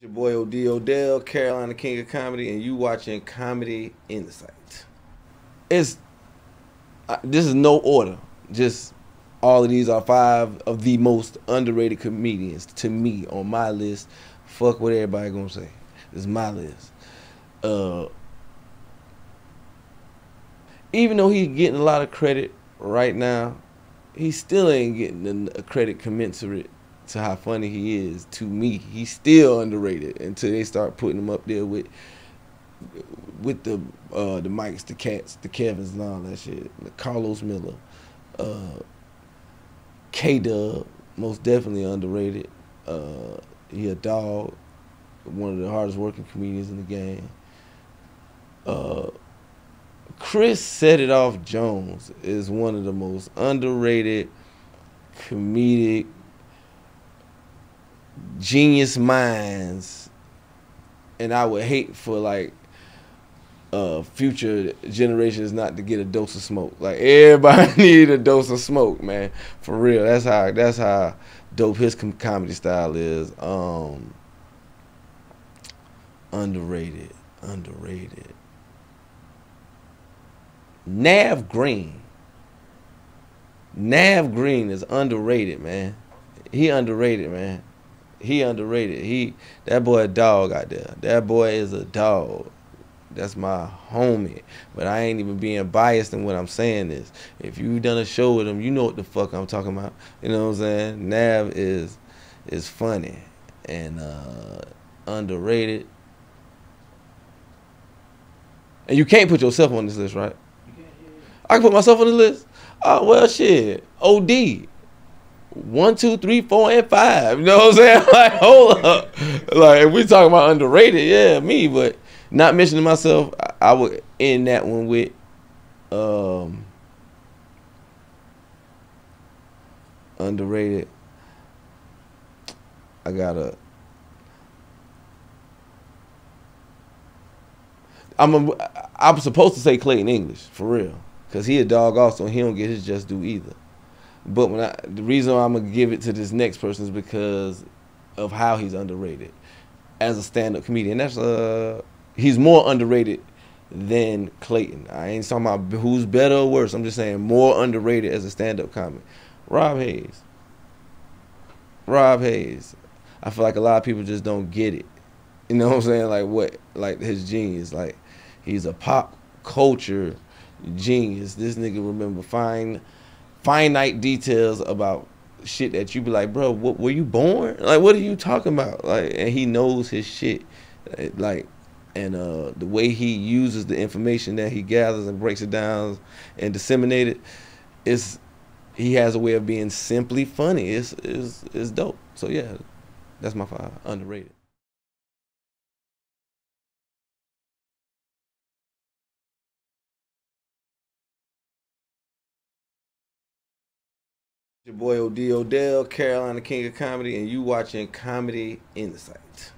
Your boy OD ODell, Carolina King of Comedy, and you watching Comedy Insight. It's This is no order. Just all of these are five of the most underrated comedians to me on my list. Fuck what everybody gonna say. This is my list. Uh, Even though he's getting a lot of credit right now, he still ain't getting a credit commensurate to how funny he is to me. He's still underrated until they start putting him up there with the Mikes, the Cats, the Kevins, and all that shit. Carlos Miller, uh, K Dub, most definitely underrated. He a dog, one of the hardest working comedians in the game. Uh, Chris Set It Off Jones is one of the most underrated comedic genius minds, and I would hate for future generations not to get a dose of smoke. Like everybody need a dose of smoke, man. For real. That's how dope his comedy style is. Underrated. Nav Green. Nav Green is underrated, man. He underrated, man. He underrated. That boy a dog out there. That boy is a dog. That's my homie. But I ain't even being biased in what I'm saying is. If you've done a show with him, you know what the fuck I'm talking about. You know what I'm saying? Nav is funny and underrated. And you can't put yourself on this list, right? I can put myself on the list. Oh well, shit. OD. 1, 2, 3, 4, and 5. You know what I'm saying? Like, hold up. Like, if we talking about underrated, yeah, me. But not mentioning myself, I would end that one with underrated. I'm supposed to say Clayton English for real, cause he a dog also, and he don't get his just due either. But the reason I'm gonna give it to this next person is because of how he's underrated as a stand-up comedian. He's more underrated than Clayton. I ain't talking about who's better or worse. I'm just saying more underrated as a stand-up comic. Rob Hayes. I feel like a lot of people just don't get it. You know what I'm saying? Like his genius. Like, he's a pop culture genius. This nigga remember finite details about shit that you be like, bro, were you born? Like, what are you talking about? Like, and he knows his shit. Like, and the way he uses the information that he gathers and breaks it down and disseminates it, he has a way of being simply funny. It's dope. So yeah, that's my 5. Underrated. Your boy OD ODell, Carolina King of Comedy, and you watching Comedy Insight.